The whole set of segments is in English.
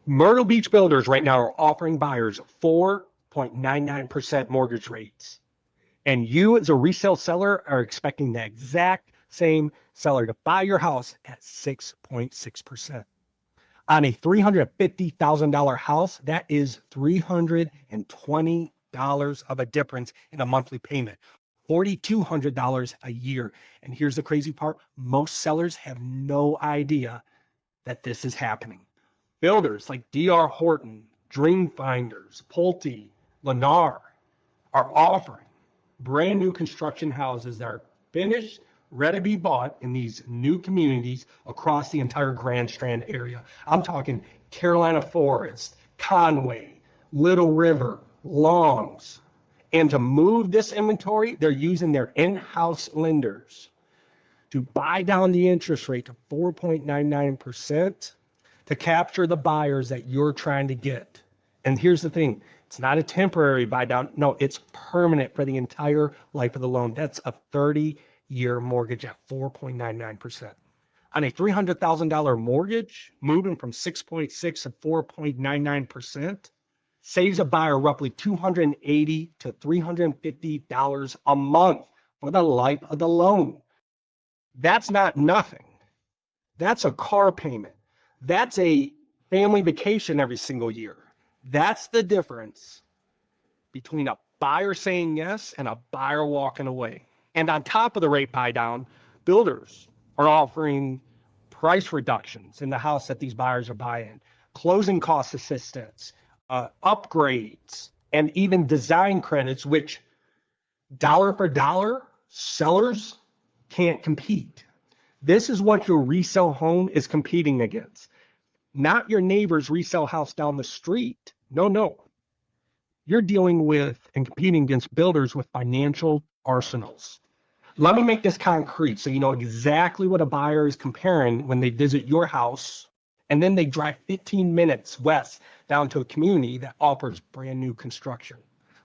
Myrtle Beach builders right now are offering buyers 4.99% mortgage rates. And you as a resale seller are expecting the exact same seller to buy your house at 6.6%. On a $350,000 house, that is $320 of a difference in a monthly payment, $4,200 a year. And here's the crazy part. Most sellers have no idea that this is happening. Builders like DR Horton, Dream Finders, Pulte, Lennar are offering brand new construction houses that are finished, ready to be bought in these new communities across the entire Grand Strand area. I'm talking Carolina Forest, Conway, Little River, Longs. And to move this inventory, they're using their in-house lenders to buy down the interest rate to 4.99% to capture the buyers that you're trying to get. And here's the thing, it's not a temporary buy down. No, it's permanent for the entire life of the loan. That's a 30-year mortgage at 4.99%. On a $300,000 mortgage, moving from 6.6 to 4.99% saves a buyer roughly $280 to $350 a month for the life of the loan. That's not nothing. That's a car payment. That's a family vacation every single year. That's the difference between a buyer saying yes and a buyer walking away. And on top of the rate buy down, builders are offering price reductions in the house that these buyers are buying, closing cost assistance, upgrades, and even design credits, which dollar for dollar, sellers can't compete. This is what your resale home is competing against. Not your neighbor's resale house down the street. No. You're dealing with and competing against builders with financial arsenals. Let me make this concrete so you know exactly what a buyer is comparing when they visit your house, and then they drive 15 minutes west down to a community that offers brand new construction.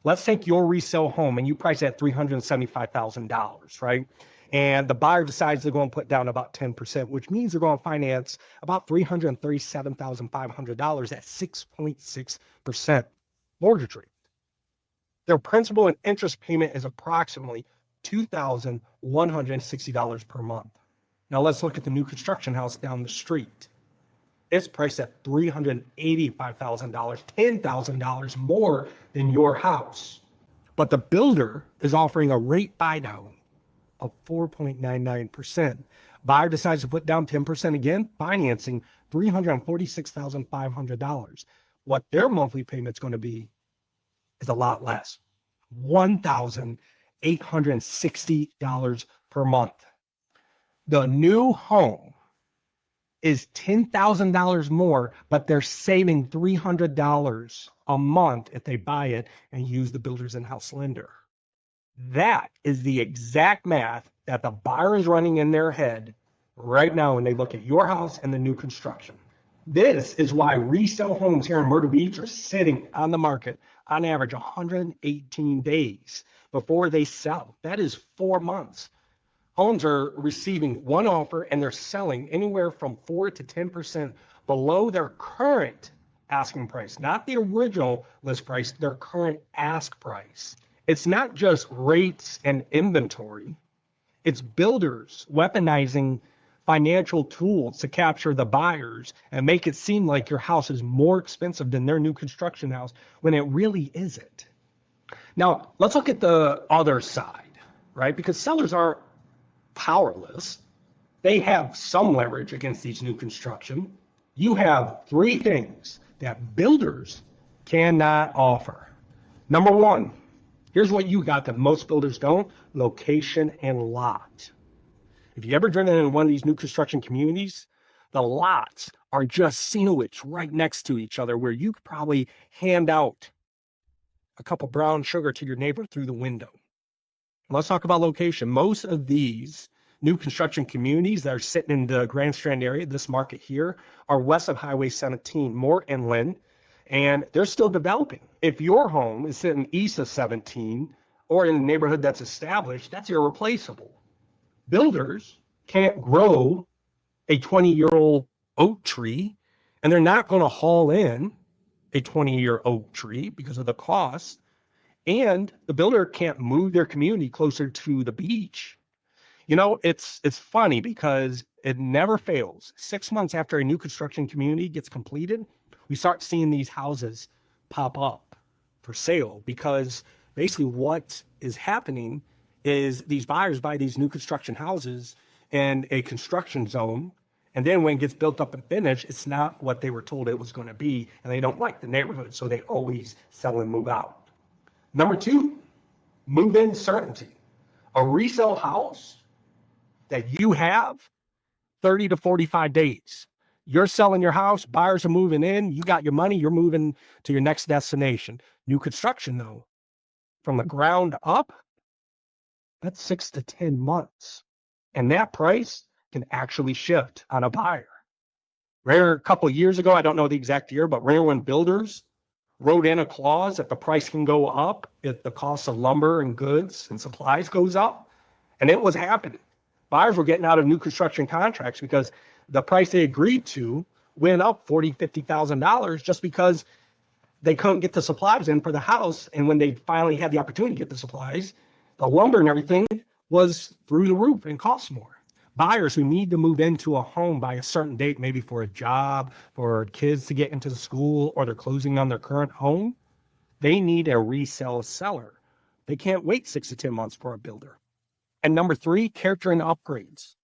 Let's take your resale home and you price it at $375,000, right? And the buyer decides they're going to put down about 10%, which means they're going to finance about $337,500 at 6.6% mortgage rate. Their principal and interest payment is approximately $2,160 per month. Now let's look at the new construction house down the street. It's priced at $385,000, $10,000 more than your house. But the builder is offering a rate buy down of 4.99%. Buyer decides to put down 10% again, financing $346,500. What their monthly payment's going to be is a lot less, $1,860 per month. The new home is $10,000 more, but they're saving $300 a month if they buy it and use the builder's in-house lender. That is the exact math that the buyer is running in their head right now when they look at your house and the new construction. This is why resale homes here in Myrtle Beach are sitting on the market on average 118 days before they sell. That is 4 months. Homes are receiving one offer and they're selling anywhere from 4 to 10% below their current asking price, not the original list price, their current ask price. It's not just rates and inventory. It's builders weaponizing financial tools to capture the buyers and make it seem like your house is more expensive than their new construction house when it really isn't. Now, let's look at the other side, right? Because sellers aren't powerless. They have some leverage against these new construction. You have three things that builders cannot offer. Number one, here's what you got that most builders don't: location and lot. If you ever driven in one of these new construction communities, the lots are just sandwiched right next to each other where you could probably hand out a cup of brown sugar to your neighbor through the window. Let's talk about location. Most of these new construction communities that are sitting in the Grand Strand area, this market here, are west of Highway 17, more inland, and they're still developing. If your home is sitting east of 17 or in a neighborhood that's established, that's irreplaceable. Builders can't grow a 20-year-old oak tree And they're not going to haul in a 20-year oak tree because of the cost. And the builder can't move their community closer to the beach. You know, it's funny because it never fails. 6 months after a new construction community gets completed, we start seeing these houses pop up for sale because basically what is happening is these buyers buy these new construction houses in a construction zone. And then when it gets built up and finished, it's not what they were told it was going to be. And they don't like the neighborhood. So they always sell and move out. Number two, move-in certainty. A resale house that you have 30 to 45 days. You're selling your house, buyers are moving in, you got your money, you're moving to your next destination. New construction, though, from the ground up, that's 6 to 10 months. And that price can actually shift on a buyer. Rare a couple of years ago, I don't know the exact year, but rare when builders wrote in a clause that the price can go up if the cost of lumber and goods and supplies goes up. And it was happening. Buyers were getting out of new construction contracts because the price they agreed to went up $40,000, $50,000 just because they couldn't get the supplies in for the house. And when they finally had the opportunity to get the supplies, the lumber and everything was through the roof and cost more. Buyers who need to move into a home by a certain date, maybe for a job, for kids to get into the school, or they're closing on their current home, they need a resale seller. They can't wait 6 to 10 months for a builder. And number three, character and upgrades.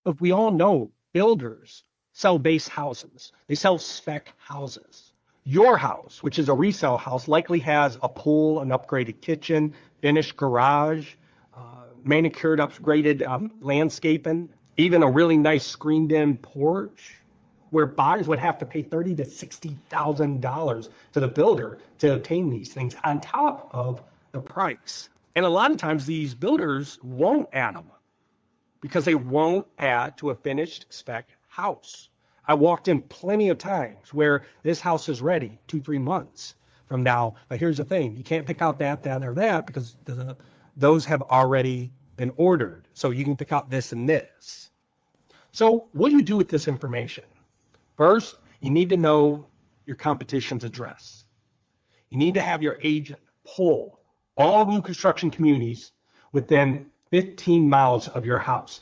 Look, we all know builders sell base houses. They sell spec houses. Your house, which is a resale house, likely has a pool, an upgraded kitchen, finished garage, manicured, upgraded landscaping, even a really nice screened-in porch, where buyers would have to pay $30,000 to $60,000 to the builder to obtain these things on top of the price. And a lot of times these builders won't add them because they won't add to a finished spec house. I walked in plenty of times where this house is ready 2-3 months from now. But here's the thing, you can't pick out that, or that because those have already been ordered. So you can pick out this and this. So what do you do with this information? First, you need to know your competition's address. You need to have your agent pull all new construction communities within 15 miles of your house.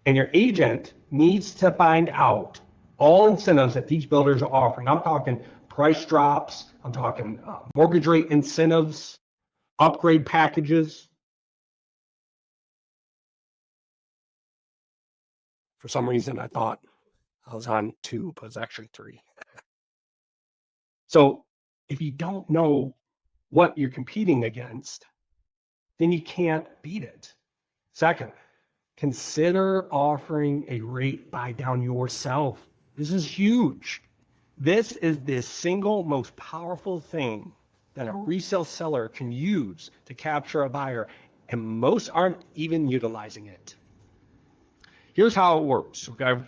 And your agent needs to find out all incentives that these builders are offering. I'm talking price drops, I'm talking mortgage rate incentives, upgrade packages. For some reason, I thought I was on 2, but it's actually 3. So if you don't know what you're competing against, then you can't beat it. Second, consider offering a rate buy down yourself. This is huge. This is the single most powerful thing that a resale seller can use to capture a buyer, and most aren't even utilizing it. Here's how it works, okay?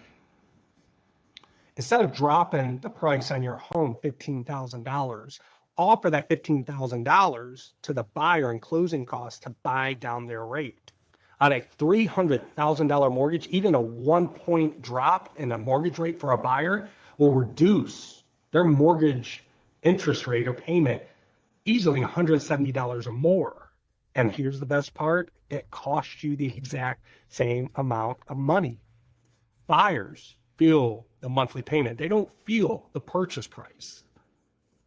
Instead of dropping the price on your home $15,000, offer that $15,000 to the buyer in closing costs to buy down their rate. On a $300,000 mortgage, even a 1-point drop in a mortgage rate for a buyer will reduce their mortgage interest rate or payment easily $170 or more. And here's the best part, it costs you the exact same amount of money. Buyers feel the monthly payment. They don't feel the purchase price.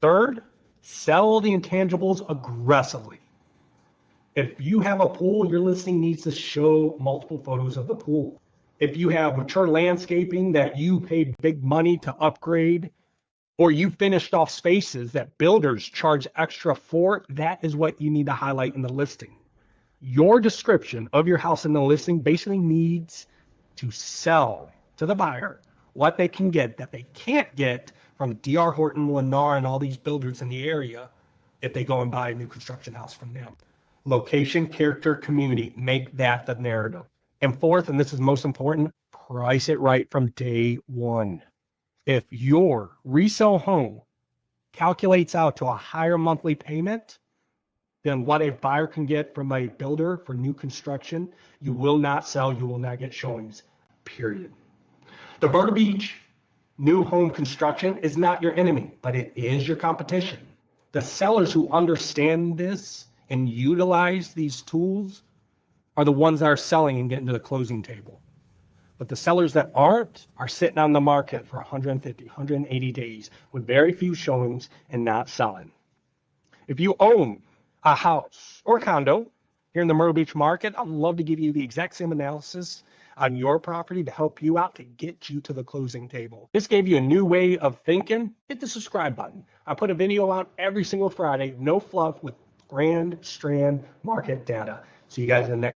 Third, sell the intangibles aggressively. If you have a pool, your listing needs to show multiple photos of the pool. If you have mature landscaping that you paid big money to upgrade, or you finished off spaces that builders charge extra for, that is what you need to highlight in the listing. Your description of your house in the listing basically needs to sell to the buyer what they can get that they can't get from DR Horton, Lennar, and all these builders in the area if they go and buy a new construction house from them. Location, character, community, make that the narrative. And fourth, and this is most important, price it right from day one. If your resale home calculates out to a higher monthly payment than what a buyer can get from a builder for new construction, you will not sell, you will not get showings, period. The Myrtle Beach New home construction is not your enemy, but it is your competition. The sellers who understand this and utilize these tools are the ones that are selling and getting to the closing table. But the sellers that aren't are sitting on the market for 150, 180 days with very few showings and not selling. If you own a house or a condo here in the Myrtle Beach market, I'd love to give you the exact same analysis on your property to help you out to get you to the closing table. This gave you a new way of thinking. Hit the subscribe button. I put a video out every single Friday, no fluff, with Strand market data. See you guys in the next